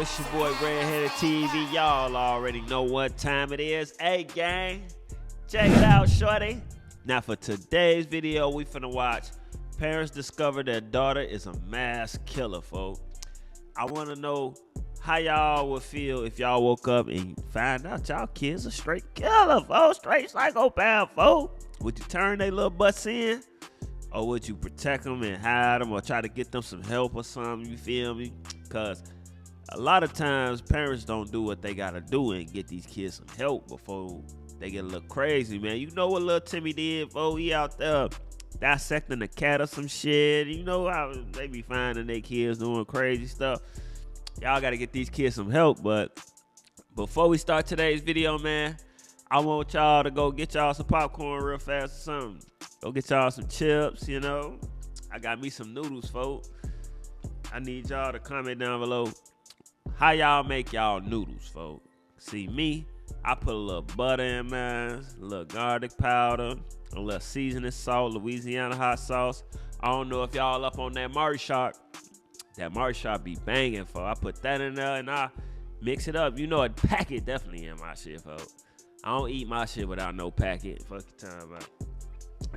It's your boy Redhanded TV. Y'all already know what time it is. Hey gang, check it out, shorty. Now for today's video, we finna watch parents discover their daughter is a mass killer, folks. I wanna know how y'all would feel if y'all woke up and find out y'all kids a straight killer, folks. Straight psychopath, folks. Would you turn their little butts in? Or would you protect them and hide them or try to get them some help or something, you feel me? Because a lot of times parents don't do what they got to do and get these kids some help before they get a little crazy, man. You know what little Timmy did, before he out there dissecting a cat or some shit. You know how they be finding their kids doing crazy stuff. Y'all got to get these kids some help. But before we start today's video, man, I want y'all to go get y'all some popcorn real fast or something. Go get y'all some chips, you know. I got me some noodles, folks. I need y'all to comment down below how y'all make y'all noodles, folks. See me, I put a little butter in mine, a little garlic powder, a little seasoning salt, Louisiana hot sauce. I don't know if y'all up on that Marshak. That Marshak be banging, folks. I put that in there and I mix it up. You know, a packet definitely in my shit, folks. I don't eat my shit without no packet. Fuck your time out.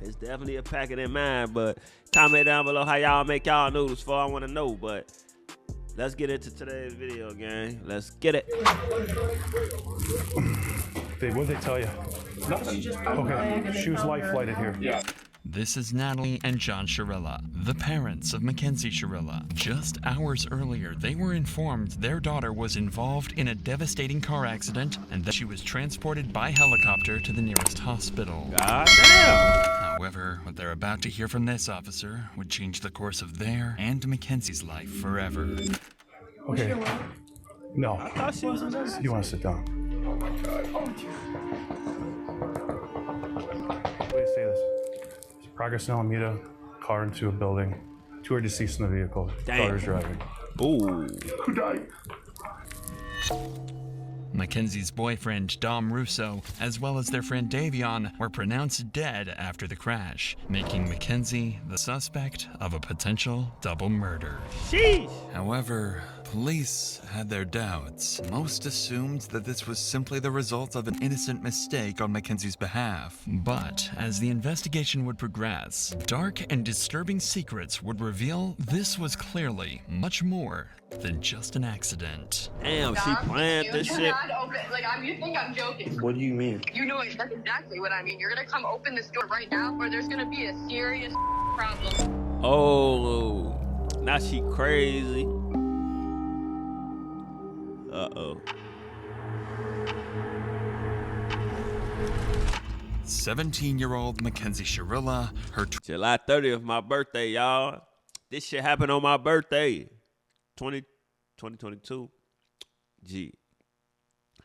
It's definitely a packet in mine, but comment down below how y'all make y'all noodles, for I want to know. But let's get into today's video, gang. Let's get it. What'd they tell you? Nothing. Okay, she was life flighted here. Yeah. This is Natalie and John Shirilla, the parents of Mackenzie Shirilla. Just hours earlier, they were informed their daughter was involved in a devastating car accident and that she was transported by helicopter to the nearest hospital. Goddamn! However, what they're about to hear from this officer would change the course of their and Mackenzie's life forever. Okay. No. I thought she was in there. You want to sit down? Oh my God. Please say this. Progress in Alameda, car into a building. 2 are deceased in the vehicle. Damn. Daughter's driving. Ooh. Who died? Mackenzie's boyfriend, Dom Russo, as well as their friend Davion, were pronounced dead after the crash, making Mackenzie the suspect of a potential double murder. Sheesh. However, police had their doubts. Most assumed that this was simply the result of an innocent mistake on Mackenzie's behalf. But as the investigation would progress, dark and disturbing secrets would reveal this was clearly much more than just an accident. Damn, she planned this shit. You think I'm joking. What do you mean? You know that's exactly what I mean. You're gonna come open this door right now, or there's gonna be a serious problem. Oh, now she crazy. Uh-oh. 17-year-old Mackenzie Shirilla, her July 30th, my birthday, y'all. This shit happened on my birthday. 2022. Gee,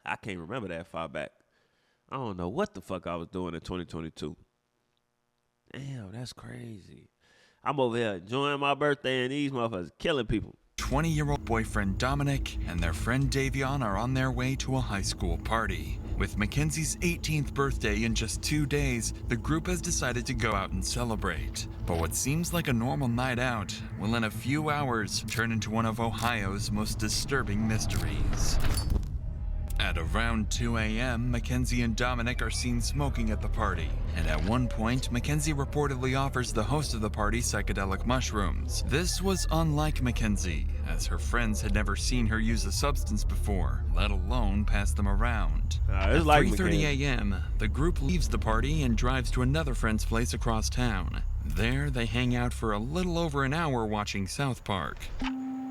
I can't remember that far back. I don't know what the fuck I was doing in 2022. Damn, that's crazy. I'm over here enjoying my birthday and these motherfuckers killing people. 20-year-old boyfriend Dominic and their friend Davion are on their way to a high school party. With Mackenzie's 18th birthday in just 2 days, the group has decided to go out and celebrate. But what seems like a normal night out will in a few hours turn into one of Ohio's most disturbing mysteries. At around 2 a.m., Mackenzie and Dominic are seen smoking at the party. And at one point, Mackenzie reportedly offers the host of the party psychedelic mushrooms. This was unlike Mackenzie, as her friends had never seen her use a substance before, let alone pass them around. At 3:30 a.m., the group leaves the party and drives to another friend's place across town. There, they hang out for a little over an hour watching South Park.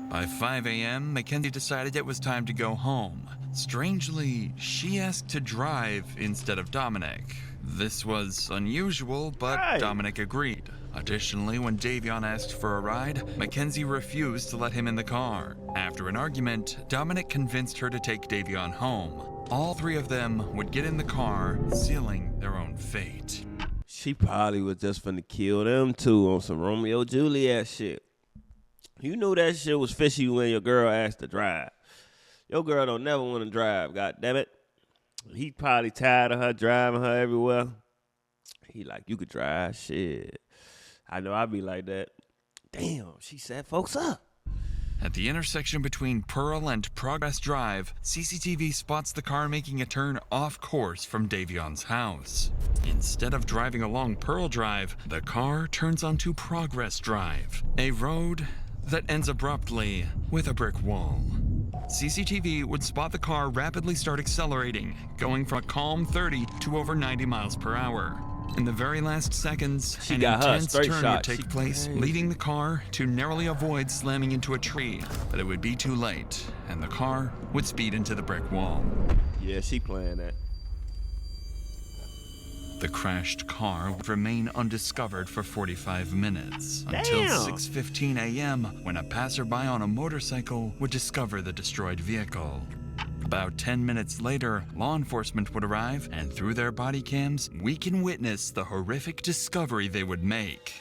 By 5 a.m., Mackenzie decided it was time to go home. Strangely, she asked to drive instead of Dominic. This was unusual, but Dominic agreed. Additionally, when Davion asked for a ride, Mackenzie refused to let him in the car. After an argument, Dominic convinced her to take Davion home. All 3 of them would get in the car, sealing their own fate. She probably was just finna kill them two on some Romeo Juliet shit. You knew that shit was fishy when your girl asked to drive. Your girl don't never want to drive, god damn it. He probably tired of her driving her everywhere. He like, you could drive, shit. I know I be like that. Damn, she set folks up. At the intersection between Pearl and Progress Drive, CCTV spots the car making a turn off course from Davion's house. Instead of driving along Pearl Drive, the car turns onto Progress Drive, a road that ends abruptly with a brick wall. CCTV would spot the car rapidly start accelerating, going from a calm 30 to over 90 miles per hour. In the very last seconds, an intense turn would take place, leading the car to narrowly avoid slamming into a tree. But it would be too late, and the car would speed into the brick wall. Yeah, she playing that. The crashed car would remain undiscovered for 45 minutes, until 6:15 a.m. when a passerby on a motorcycle would discover the destroyed vehicle. About 10 minutes later, law enforcement would arrive, and through their body cams, we can witness the horrific discovery they would make.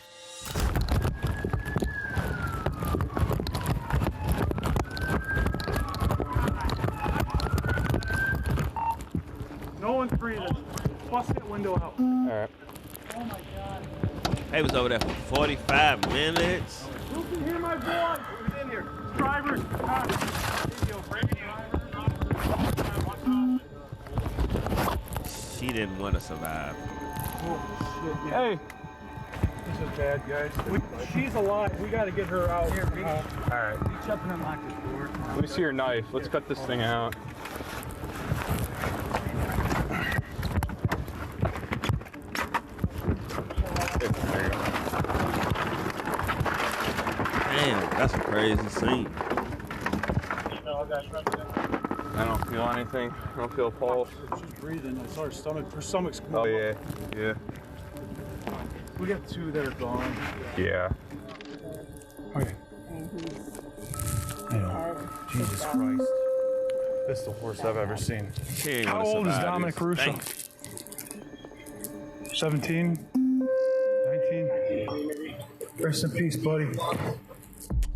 No one's breathing. Bust that window out. All right. Oh my God. They was over there for 45 minutes. Who can hear my voice? Who's in here? Drivers. She didn't want to survive. Oh, shit, hey. This is bad, guys. She's alive. We got to get her out. Here, all right. Reach up and unlock this door. Let me see your knife. Let's cut this thing out. Damn, that's a crazy scene. I don't feel anything. I don't feel a pulse. She's breathing. I saw her stomach. Her stomach's going. Oh, yeah. Yeah. We got two that are gone. Yeah. Okay. Jesus Christ. This is the worst I've ever seen. How old is Dominic Russo? 17? 19? Rest in peace, buddy.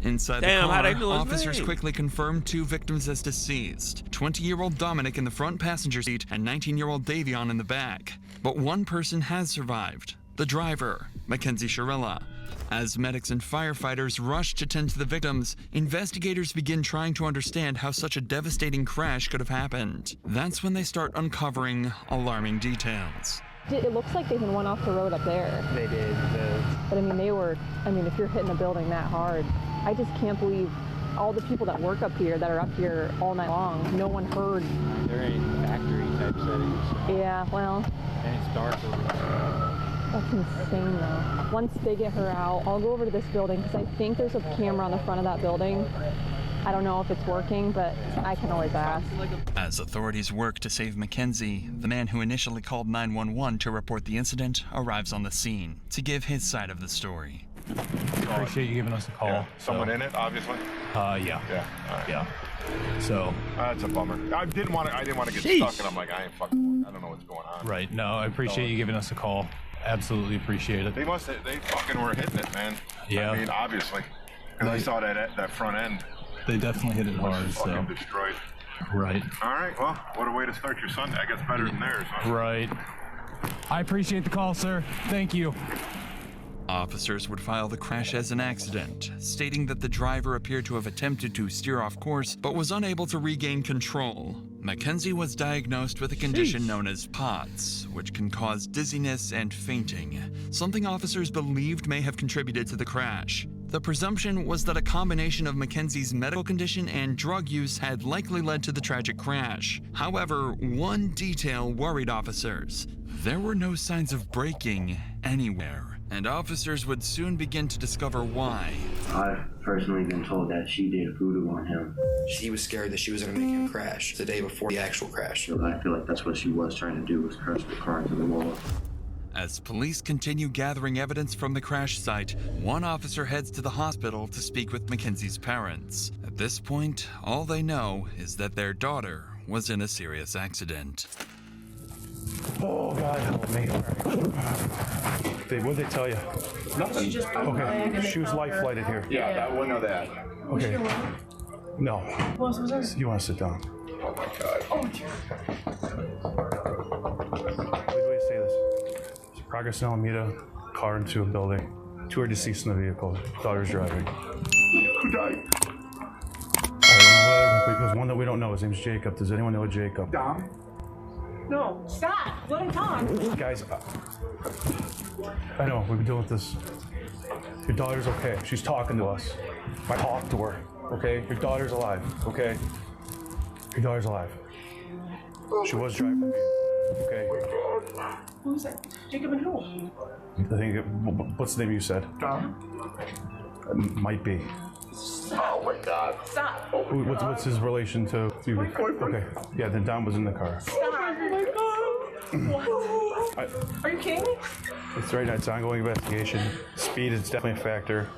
Inside the car, officers quickly confirmed two victims as deceased. 20-year-old Dominic in the front passenger seat and 19-year-old Davion in the back. But one person has survived. The driver, Mackenzie Sharilla. As medics and firefighters rush to tend to the victims, investigators begin trying to understand how such a devastating crash could have happened. That's when they start uncovering alarming details. It looks like they even went off the road up there. They did. But I mean, if you're hitting a building that hard, I just can't believe all the people that work up here, that are up here all night long, no one heard. They're in factory type settings. Yeah, well. And it's dark over there. That's insane though. Once they get her out, I'll go over to this building because I think there's a camera on the front of that building. I don't know if it's working, but I can always ask. As authorities work to save Mackenzie, the man who initially called 911 to report the incident arrives on the scene to give his side of the story. Appreciate you giving us a call. Yeah. Someone in it, obviously. Yeah. Yeah. All right. Yeah. So. That's a bummer. I didn't want to get stuck, and I'm like, I ain't fucking. I don't know what's going on. Right. No, I appreciate you giving us a call. Absolutely appreciate it. They fucking were hitting it, man. Yeah. I mean, obviously, because I saw that front end. They definitely hit it hard. Fucking destroyed. Right. All right. Well, what a way to start your Sunday. I guess better than theirs. Huh? Right. I appreciate the call, sir. Thank you. Officers would file the crash as an accident, stating that the driver appeared to have attempted to steer off course but was unable to regain control. Mackenzie was diagnosed with a condition known as POTS, which can cause dizziness and fainting, something officers believed may have contributed to the crash. The presumption was that a combination of Mackenzie's medical condition and drug use had likely led to the tragic crash. However, one detail worried officers. There were no signs of braking anywhere, and officers would soon begin to discover why. I've personally been told that she did voodoo on him. She was scared that she was going to make him crash the day before the actual crash. So I feel like that's what she was trying to do, was crash the car into the wall. As police continue gathering evidence from the crash site, one officer heads to the hospital to speak with Mackenzie's parents. At this point, all they know is that their daughter was in a serious accident. Oh, God help me. What'd they tell you? Nothing. She just okay. She was life flighted here. Yeah, I wouldn't know that. Okay. No. You want to sit down? Oh, my God. Oh, Wait, say this. There's Progress in Alameda, car into a building. Two are deceased in the vehicle. Daughter's driving. Who died? Because one that we don't know, his name's Jacob. Does anyone know Jacob? Dom? No, stop. Let him talk. Guys, I know, we've been dealing with this. Your daughter's okay. She's talking to us. I talked to her, okay? Your daughter's alive, okay? Your daughter's alive. She was driving me, okay? Who's that? Jacob and who? I think, what's the name you said? Dom? Might be. Oh my God. Stop. What's his relation to you? Okay, yeah, then Dom was in the car. Stop. Oh my God. What? Are you kidding me? It's right now, it's an ongoing investigation. Speed is definitely a factor.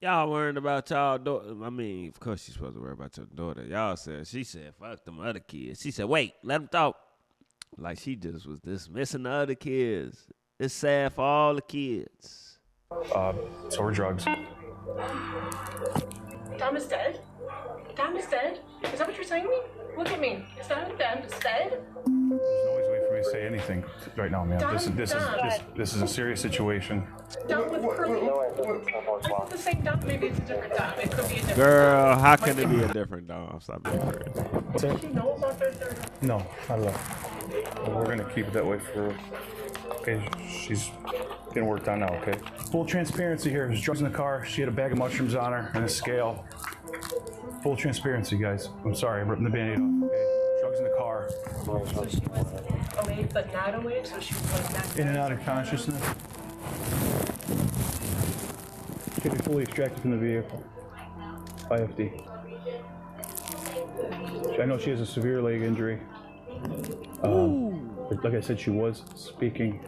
Y'all worried about y'all daughter. I mean, of course she's supposed to worry about your daughter. She said, fuck them other kids. She said, wait, let them talk. Like she just was dismissing the other kids. It's sad for all the kids. So are drugs. Dom is dead? Dom is dead? Is that what you're saying to me? Look at me. Is that Dom is dead? There's no easy way for me to say anything right now, man. Dom, This is a serious situation. Dom with curly. I thought the same Dom. Maybe it's a different Dom. It could be a different Girl, how can it be a different Dom? Stop being crazy. Does she know about their third? No, not at all. We're gonna keep it that way for. Okay, she's getting worked on now. Okay. Full transparency here. There's drugs in the car. She had a bag of mushrooms on her and a scale. Full transparency, guys. I'm sorry, I'm ripping the Band-Aid off. Okay. Drugs in the car. So she was awake but not awake. So she was like not. In and out of consciousness. She can be fully extracted from the vehicle. IFD. I know she has a severe leg injury. Like I said, she was speaking,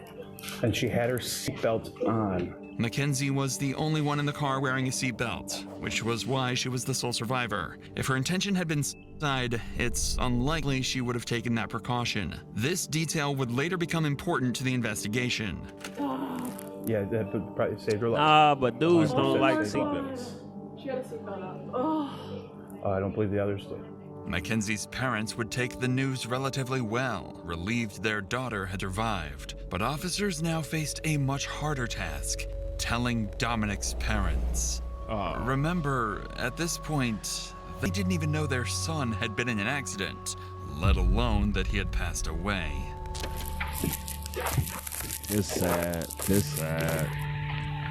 and she had her seatbelt on. Mackenzie was the only one in the car wearing a seatbelt, which was why she was the sole survivor. If her intention had been suicide, it's unlikely she would have taken that precaution. This detail would later become important to the investigation. Yeah, that would probably saved her life. Nah, but dudes don't like seatbelts. She had a seatbelt on. Oh. I don't believe the others did. Mackenzie's parents would take the news relatively well, relieved their daughter had survived. But officers now faced a much harder task, telling Dominic's parents. Remember, at this point, they didn't even know their son had been in an accident, let alone that he had passed away. It's sad. It's sad.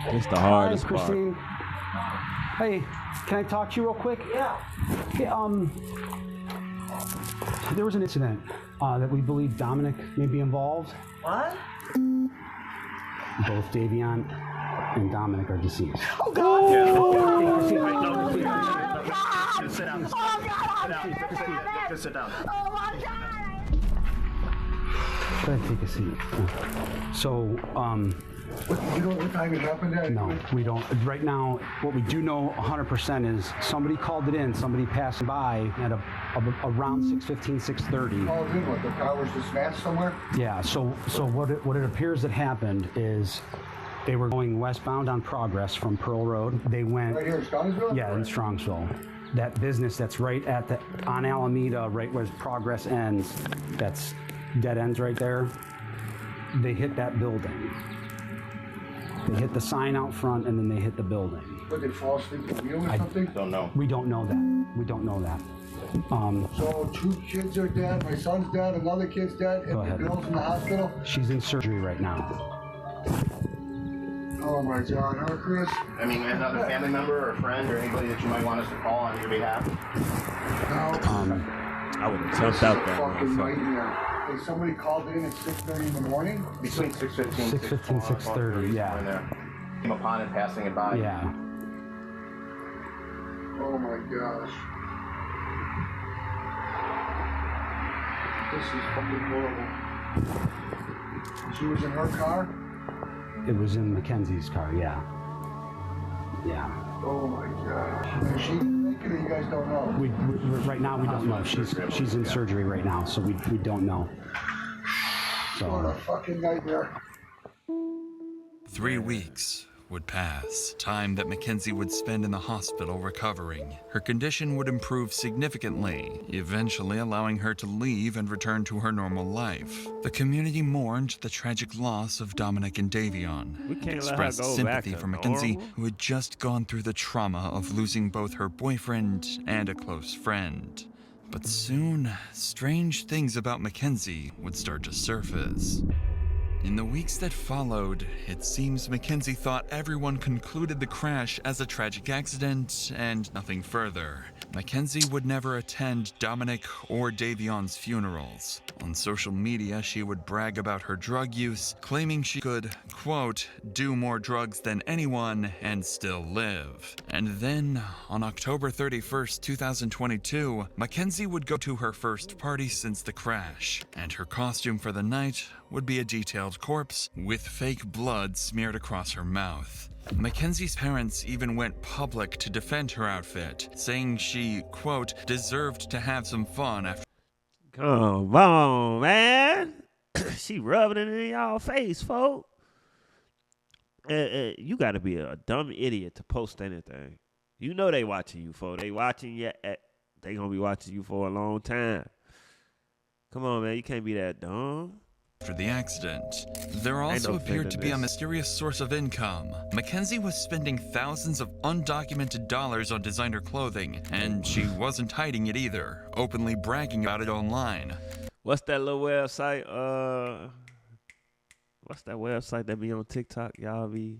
It's the hardest Hi, Christine. part. Hey, can I talk to you real quick? Yeah. There was an incident that we believe Dominic may be involved. What? Both Davion and Dominic are deceased. Oh God! Sit down. Just sit down. Oh my God! Go ahead, take a seat. So, You know what time it happened at? no, we don't. Right now, what we do know 100% is somebody called it in, somebody passing by at around 6:15, 6:30. Oh, did what? The car was just smashed somewhere? Yeah, so what it appears that happened is they were going westbound on Progress from Pearl Road. They went Right here in Strongsville? Yeah, in Strongsville. That business that's right on Alameda, right where Progress ends, that's dead ends right there. They hit that building. They hit the sign out front and then they hit the building. Did they fall asleep at the wheel or something? Don't know. We don't know that. We don't know that. So 2 kids are dead, my son's dead, another kid's dead, and the girl's in the hospital? She's in surgery right now. Oh my God, huh, Chris? I mean, another family member or friend or anybody that you might want us to call on your behalf? No. I would have jumped out there. Fucking nightmare. Hey, somebody called in at 6:30 in the morning? Between 6:15 and 6:30, yeah. Came upon it, passing it by. Yeah. Oh my gosh. This is fucking horrible. She was in her car? It was in Mackenzie's car, yeah. Yeah. Oh my gosh. Is she naked or you guys don't know? We right now we don't know. She's in surgery right now, so we don't know. What a fucking nightmare. 3 weeks would pass, time that Mackenzie would spend in the hospital recovering. Her condition would improve significantly, eventually allowing her to leave and return to her normal life. The community mourned the tragic loss of Dominic and Davion, expressed sympathy for Mackenzie, who had just gone through the trauma of losing both her boyfriend and a close friend. But soon, strange things about Mackenzie would start to surface. In the weeks that followed, it seems Mackenzie thought everyone concluded the crash as a tragic accident and nothing further. Mackenzie would never attend Dominic or Davion's funerals. On social media, she would brag about her drug use, claiming she could, quote, do more drugs than anyone and still live. And then, on October 31st, 2022, Mackenzie would go to her first party since the crash, and her costume for the night would be a detailed corpse with fake blood smeared across her mouth. Mackenzie's parents even went public to defend her outfit, saying she, quote, deserved to have some fun after. Come on, man. She rubbing it in y'all face, folks. You got to be a dumb idiot to post anything. You know they watching you, folks. They watching you. They going to be watching you for a long time. Come on, man. You can't be that dumb. After the accident, there also appeared to be a mysterious source of income. Mackenzie was spending thousands of undocumented dollars on designer clothing, and she wasn't hiding it either, openly bragging about it online. What's that little website? What's that website that be on TikTok? Y'all be...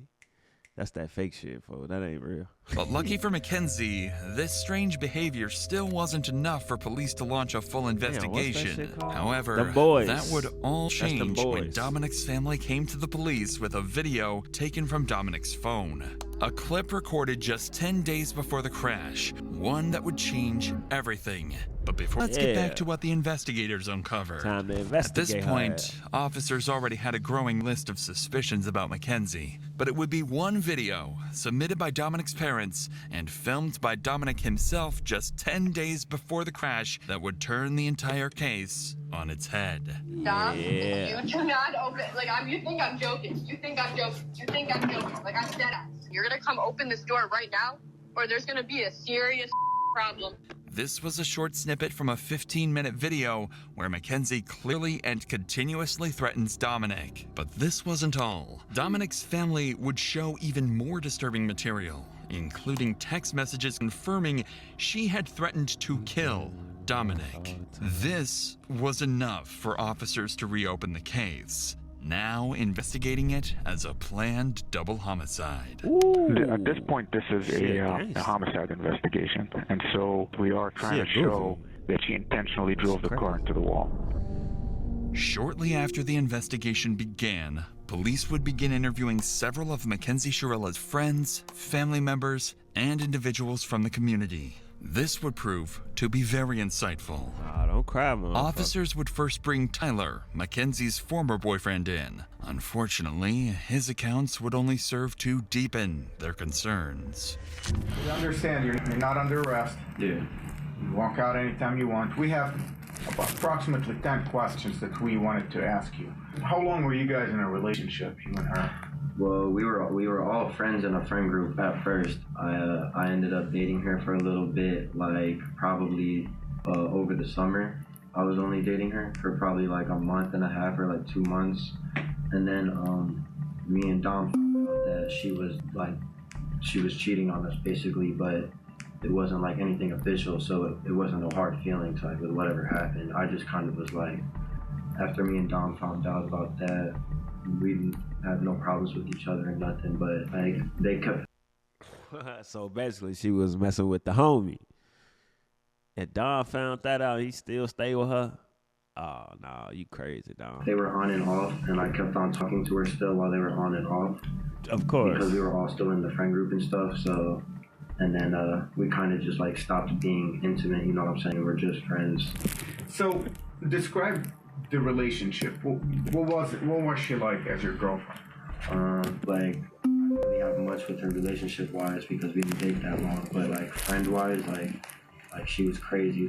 That's that fake shit, folks. That ain't real. But lucky for Mackenzie, this strange behavior still wasn't enough for police to launch a full investigation. However, that would all change when Dominic's family came to the police with a video taken from Dominic's phone. A clip recorded just 10 days before the crash, one that would change everything. But before, let's get back to what the investigators uncovered. Time to investigate. At this point, officers already had a growing list of suspicions about Mackenzie, but it would be one video submitted by Dominic's parents and filmed by Dominic himself just 10 days before the crash that would turn the entire case on its head. Dom, you do not open. You think I'm joking. You think I'm joking. Like, I'm dead ass. You're gonna come open this door right now, or there's gonna be a serious problem. This was a short snippet from a 15-minute video where Mackenzie clearly and continuously threatens Dominic. But this wasn't all. Dominic's family would show even more disturbing material, including text messages confirming she had threatened to kill Dominic. This was enough for officers to reopen the case, now investigating it as a planned double homicide. At this point, this is a homicide investigation, and so we are trying to show that she intentionally drove the car into the wall. Shortly after the investigation began, police would begin interviewing several of Mackenzie Chirella's friends, family members, and individuals from the community. This would prove to be very insightful. Don't cry, man. Officers would first bring Tyler, Mackenzie's former boyfriend, in. Unfortunately, his accounts would only serve to deepen their concerns. You understand, you're not under arrest. Yeah. You walk out anytime you want. We have approximately 10 questions that we wanted to ask you. How long were you guys in a relationship, you and her? Well, we were all friends in a friend group at first. I ended up dating her for a little bit, probably over the summer. I was only dating her for probably a month and a half or 2 months. And then me and Dom found out that she was cheating on us basically, but it wasn't anything official, so it wasn't a hard feeling with whatever happened. I just kind of was after me and Dom found out about that, we didn't have no problems with each other or nothing, but they kept. So basically, she was messing with the homie. And Don found that out. He still stayed with her. Oh no, you crazy, Don. They were on and off, and I kept on talking to her still while they were on and off. Of course. Because we were all still in the friend group and stuff. So, and then we kind of just stopped being intimate. You know what I'm saying? We're just friends. So, describe the relationship. What was it? What was she like as your girlfriend? I didn't really have much with her relationship wise because we didn't date that long. But friend wise, she was crazy.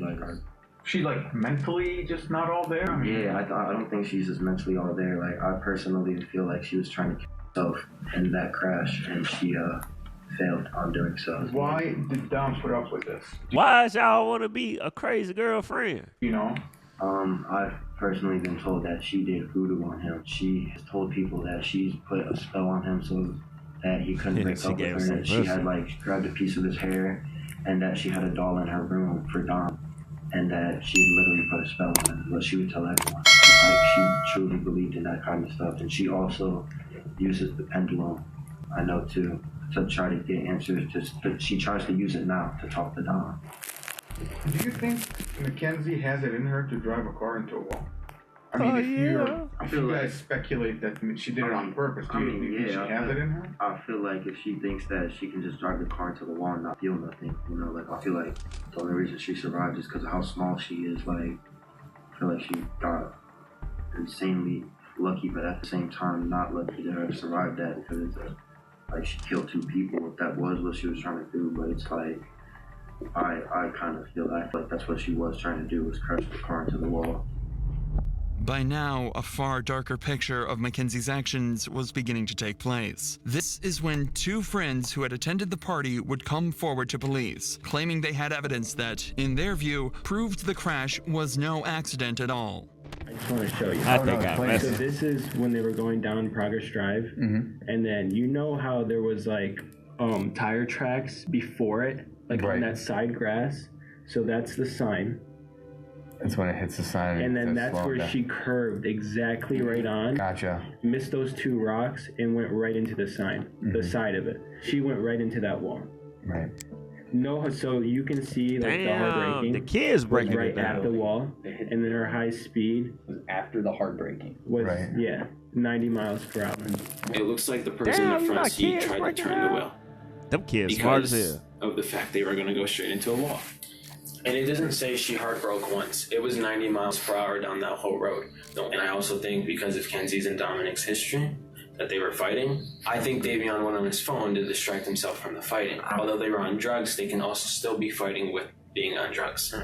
She mentally just not all there. Yeah, I don't think she's just mentally all there. I personally feel like she was trying to. in that crash, and she failed on doing so. Why did Dom put up with this? Why does y'all want to be a crazy girlfriend? You know? I've personally been told that she did voodoo on him. She has told people that she's put a spell on him so that he couldn't break up with her. And she had like grabbed a piece of his hair, and that she had a doll in her room for Dom, and that she literally put a spell on him. But she would tell everyone. Like, she truly believed in that kind of stuff, and she also uses the pendulum, I know too, to try to get answers. She tries to use it now to talk to Dom. Do you think Mackenzie has it in her to drive a car into a wall? I mean, if you guys speculate that she did it on purpose, do you think she has it in her? I feel like if she thinks that she can just drive the car into the wall and not feel nothing, you know, like I feel like the only reason she survived is because of how small she is. Like, I feel like she got insanely lucky, but at the same time not lucky to have survived that, because it's like she killed 2 people if that was what she was trying to do. But it's like I kind of feel like that's what she was trying to do, was crash the car into the wall. By now, a far darker picture of Mackenzie's actions was beginning to take place. This is when 2 friends who had attended the party would come forward to police, claiming they had evidence that, in their view, proved the crash was no accident at all. I just want to show you. I think I missed So it. this is when they were going down Progress Drive, and then you know how there was like tire tracks before it, like on that side grass. So that's the sign. That's when it hits the sign. And then that's where she curved exactly right on. Gotcha. Missed those 2 rocks and went right into the sign, the side of it. She went right into that wall. Right. No, so you can see like the hard braking. The kids breaking right it down. at the wall, and then her high speed was after the hard braking. Was 90 miles per hour. It looks like the person in the front seat tried to turn the wheel. Them kids smart as Because hell. of the fact they were going to go straight into a wall. And it doesn't say she hard broke once. It was 90 miles per hour down that whole road. And I also think because of Kenzie's and Dominic's history, that they were fighting, I think Davion went on his phone to distract himself from the fighting. Although they were on drugs, they can also still be fighting with being on drugs.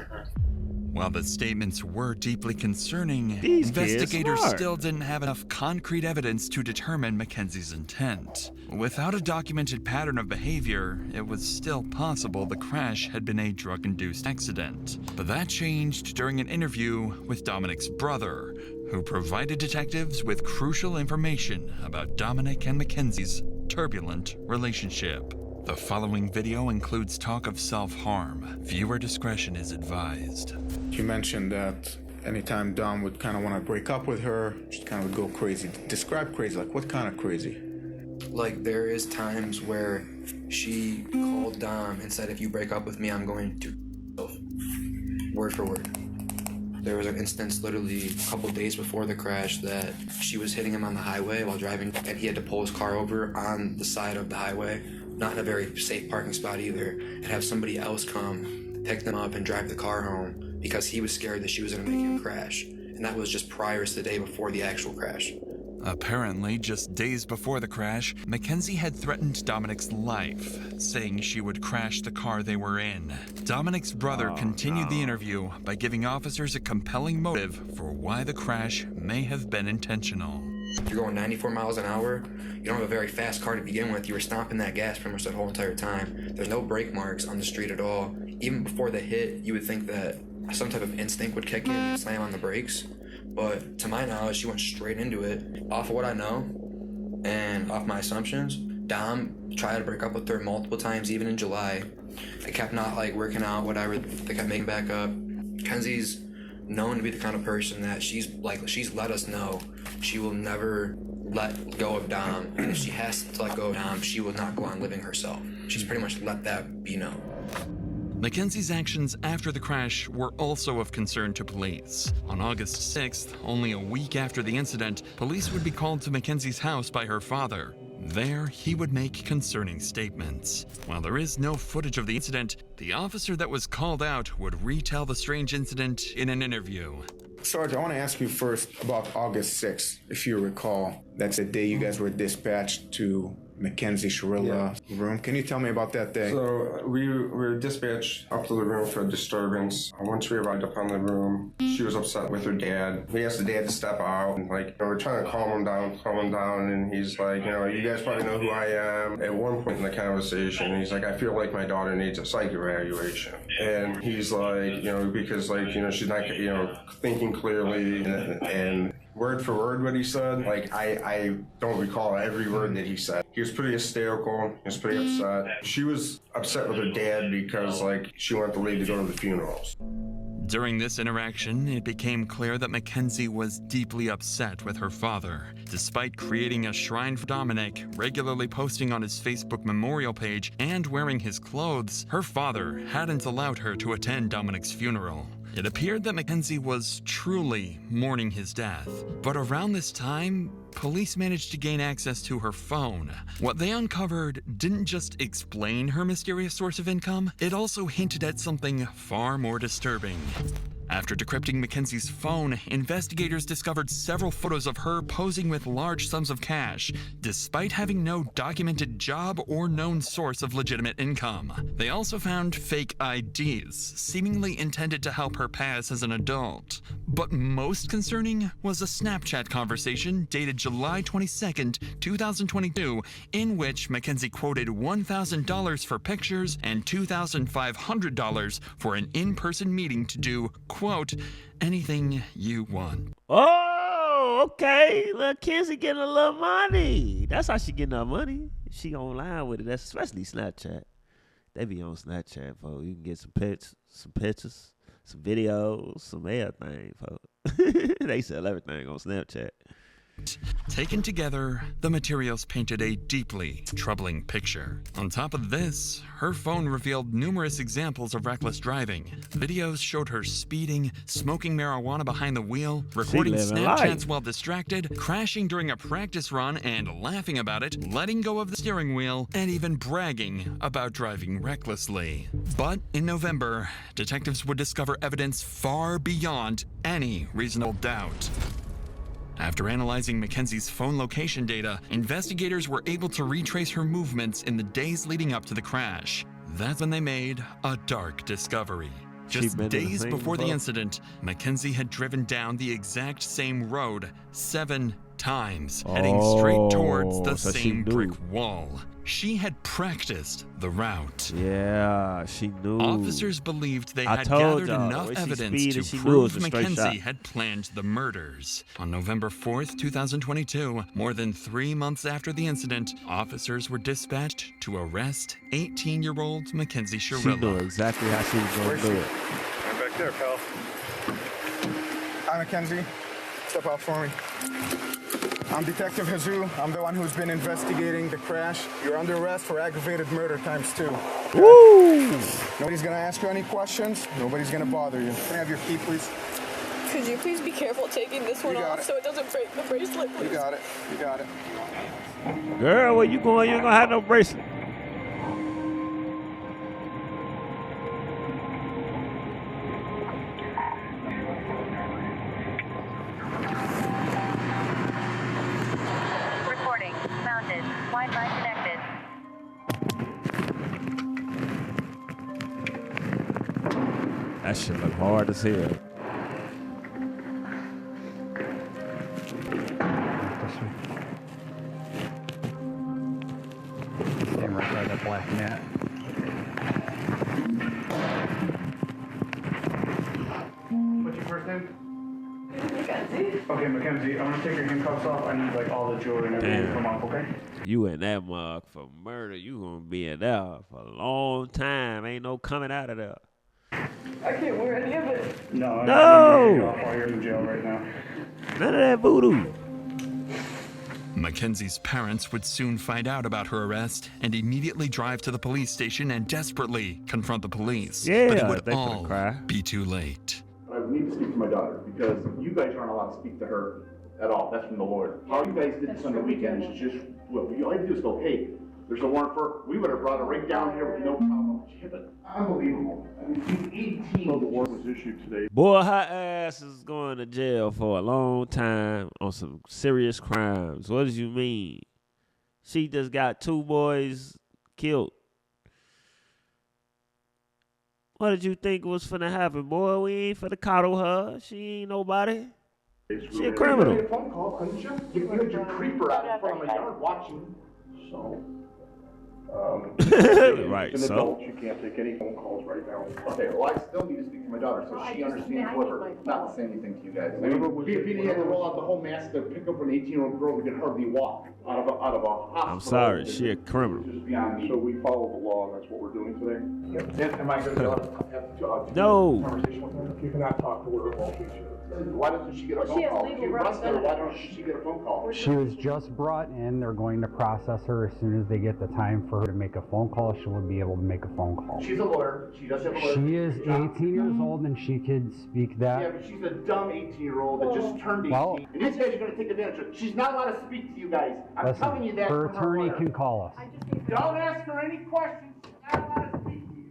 While the statements were deeply concerning, These kids investigators smart. still didn't have enough concrete evidence to determine Mackenzie's intent. Without a documented pattern of behavior, it was still possible the crash had been a drug-induced accident. But that changed during an interview with Dominic's brother, who provided detectives with crucial information about Dominic and Mackenzie's turbulent relationship. The following video includes talk of self-harm. Viewer discretion is advised. You mentioned that anytime Dom would kind of want to break up with her, she kind of would go crazy. Describe crazy, like what kind of crazy? Like, there is times where she called Dom and said, if you break up with me, I'm going to word for word. There was an instance literally a couple days before the crash that she was hitting him on the highway while driving, and he had to pull his car over on the side of the highway, not in a very safe parking spot either, and have somebody else come pick them up and drive the car home because he was scared that she was going to make him crash. And that was just prior to the day before the actual crash. Apparently, just days before the crash, Mackenzie had threatened Dominic's life, saying she would crash the car they were in. Dominic's brother continued the interview by giving officers a compelling motive for why the crash may have been intentional. You're going 94 miles an hour. You don't have a very fast car to begin with. You were stomping that gas pretty much that whole entire time. There's no brake marks on the street at all. Even before the hit, you would think that some type of instinct would kick in and slam on the brakes. But to my knowledge, she went straight into it. Off of what I know and off my assumptions, Dom tried to break up with her multiple times, even in July. They kept not like working out, whatever. They kept making back up. Kenzie's known to be the kind of person that she's let us know she will never let go of Dom. And if she has to let go of Dom, she will not go on living herself. She's pretty much let that be known. Mackenzie's actions after the crash were also of concern to police. On August 6th, only a week after the incident, police would be called to Mackenzie's house by her father. There, he would make concerning statements. While there is no footage of the incident, the officer that was called out would retell the strange incident in an interview. Sarge, I want to ask you first about August 6th. If you recall, that's the day you guys were dispatched to Mackenzie Shirilla room. Can you tell me about that day? So we were dispatched up to the room for a disturbance. Once we arrived up on the room, she was upset with her dad. We asked the dad to step out, and we're trying to calm him down, and he's like, you guys probably know who I am. At one point in the conversation, he's like, I feel like my daughter needs a psych evaluation. And he's like, because she's not, thinking clearly, and word for word what he said, I don't recall every word that he said. He was pretty hysterical. He was pretty upset. She was upset with her dad because, she wanted to leave to go to the funerals. During this interaction, it became clear that Mackenzie was deeply upset with her father. Despite creating a shrine for Dominic, regularly posting on his Facebook memorial page, and wearing his clothes, her father hadn't allowed her to attend Dominic's funeral. It appeared that Mackenzie was truly mourning his death. But around this time, police managed to gain access to her phone. What they uncovered didn't just explain her mysterious source of income, it also hinted at something far more disturbing. After decrypting Mackenzie's phone, investigators discovered several photos of her posing with large sums of cash, despite having no documented job or known source of legitimate income. They also found fake IDs, seemingly intended to help her pass as an adult. But most concerning was a Snapchat conversation dated July 22nd, 2022, in which Mackenzie quoted $1,000 for pictures and $2,500 for an in-person meeting to do, quote, anything you want. Oh, okay. Look, Kenzie getting a little money. That's how she getting her money. She online with it. That's especially Snapchat. They be on Snapchat, folks. You can get some pictures, some videos, some everything, folks. They sell everything on Snapchat. Taken together, the materials painted a deeply troubling picture. On top of this, her phone revealed numerous examples of reckless driving. Videos showed her speeding, smoking marijuana behind the wheel, recording Snapchats while distracted, crashing during a practice run and laughing about it, letting go of the steering wheel, and even bragging about driving recklessly. But in November, detectives would discover evidence far beyond any reasonable doubt. After analyzing Mackenzie's phone location data, investigators were able to retrace her movements in the days leading up to the crash. That's when they made a dark discovery. Just days before the incident, Mackenzie had driven down the exact same road 7 times, heading straight towards the same brick wall. She had practiced the route. Yeah, she knew. Officers believed they had gathered enough evidence to prove Mackenzie had planned the murders. On November 4th, 2022, more than 3 months after the incident, officers were dispatched to arrest 18-year-old Mackenzie Shirilla. She knew exactly how she was going to do it. I'm back there, pal. Hi, Mackenzie. Step out for me. I'm Detective Jesus. I'm the one who's been investigating the crash. You're under arrest for aggravated murder ×2. Okay? Woo! Nobody's gonna ask you any questions. Nobody's gonna bother you. Can I have your key, please? Could you please be careful taking this one off so it doesn't break the bracelet, please? You got it. You got it. Girl, where you going? You ain't gonna have no bracelet. Wi-Fi connected. That shit look hard as hell. Stand right by that black net. What's your first name? Mackenzie. Okay, Mackenzie, I'm gonna take your handcuffs off. I need all the jewelry and everything to come off, okay? You in that mug for murder. You gonna be in there for a long time. Ain't no coming out of there. I can't wear any of it. No. No. I'm off while you're in jail right now. None of that voodoo. Mackenzie's parents would soon find out about her arrest and immediately drive to the police station and desperately confront the police. Yeah, but it would they all cry. be too late. I need to speak to my daughter because you guys aren't allowed to speak to her at all. That's from the Lord. How you guys did this on the weekend is just, what you all have to do is go, hey, there's a warrant for her. We would have brought her right down here with no problem. But unbelievable. I mean, 18. So the warrant was issued today. Boy, her ass is going to jail for a long time on some serious crimes. What do you mean? She just got 2 boys killed. What did you think was finna happen, boy? We ain't finna coddle her. She ain't nobody. She a criminal. You made a phone call, couldn't you? You had your creeper out in front of my yard watching. So. Right, an so. adult, you can't take any phone calls right now. Okay, well, I still need to speak to my daughter so she understands what her, not to say anything to you guys. I mean, if had to roll out the whole mask to pick up an 18-year-old girl who can hardly walk out of a hospital. I'm sorry, she a criminal. Just beyond me. So we follow the law, and that's what we're doing today? Yep. Am I going to have No. conversation with her? You cannot talk to her while she's here. Why doesn't she get a phone call? If you arrest her, why don't she get a phone call? She was just brought in. They're going to process her as soon as they get the time for her to make a phone call. She will be able to make a phone call. She's a lawyer. She does have a lawyer. She is 18 years old and she could speak that. Yeah, but she's a dumb 18-year-old that just turned 18. And these guys are going to take advantage of her. She's not allowed to speak to you guys. I'm telling you that. Her attorney can call us. Don't ask her any questions. She's not allowed to speak to you.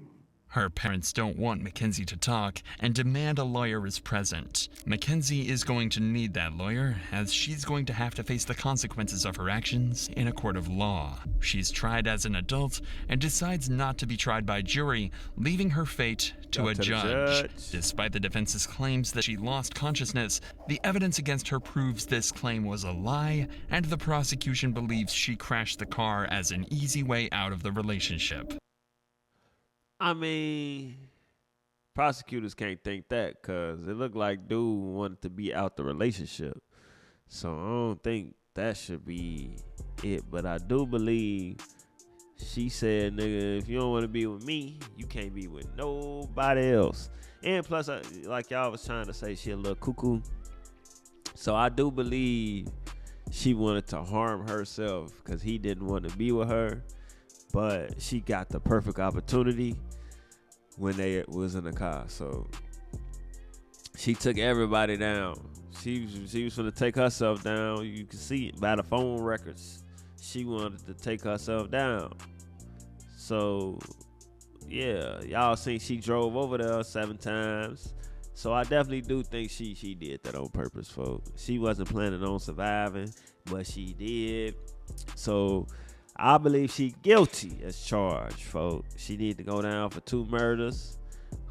Her parents don't want Mackenzie to talk and demand a lawyer is present. Mackenzie is going to need that lawyer, as she's going to have to face the consequences of her actions in a court of law. She's tried as an adult and decides not to be tried by jury, leaving her fate to a judge. Despite the defense's claims that she lost consciousness, the evidence against her proves this claim was a lie, and the prosecution believes she crashed the car as an easy way out of the relationship. I mean, prosecutors can't think that because it looked like dude wanted to be out the relationship. So I don't think that should be it. But I do believe she said, nigga, if you don't want to be with me, you can't be with nobody else. And plus, like y'all was trying to say, she a little cuckoo. So I do believe she wanted to harm herself because he didn't want to be with her. But she got the perfect opportunity when they was in the car. So she took everybody down. She was going to take herself down. You can see it by the phone records. She wanted to take herself down. So, yeah, y'all seen she drove over there 7 times. So I definitely do think she did that on purpose, folks. She wasn't planning on surviving, but she did. So I believe she guilty as charged, folks. She need to go down for 2 murders.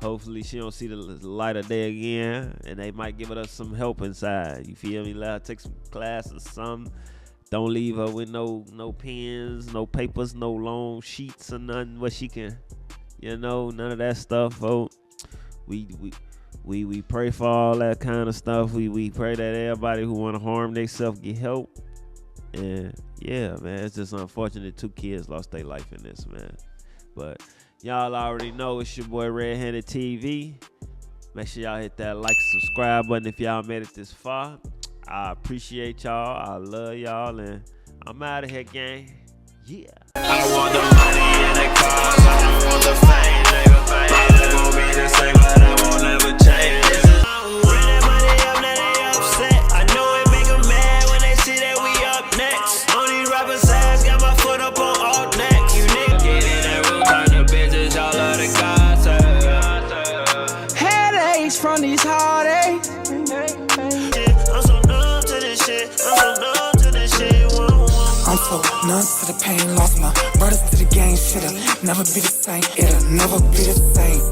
Hopefully she don't see the light of day again, and they might give her some help inside. You feel me? Let her take some class or something. Don't leave her with no pens, no papers, no long sheets or nothing where she can, none of that stuff, folks. We pray for all that kind of stuff. We pray that everybody who want to harm themselves get help. And yeah, man, it's just unfortunate 2 kids lost their life in this, man. But y'all already know it's your boy Redhandedtv. Make sure y'all hit that like and subscribe button if y'all made it this far. I appreciate y'all. I love y'all, and I'm out of here, gang. Yeah. I want the money and the cars. I want the fame, nigga. My life won't be the same, but I won't ever change. Bring that money up, now they upset. I know it make them mad when they see that we up next. On these rappers' ass, got my foot up on all necks. You niggas get in that room, turn the bitches, y'all love the gossip. Headaches from these heartaches. I'm so numb to this shit. I'm so numb to this shit. I'm so numb to the pain, lost my brothers to the game. Shit'll never be the same. It'll never be the same.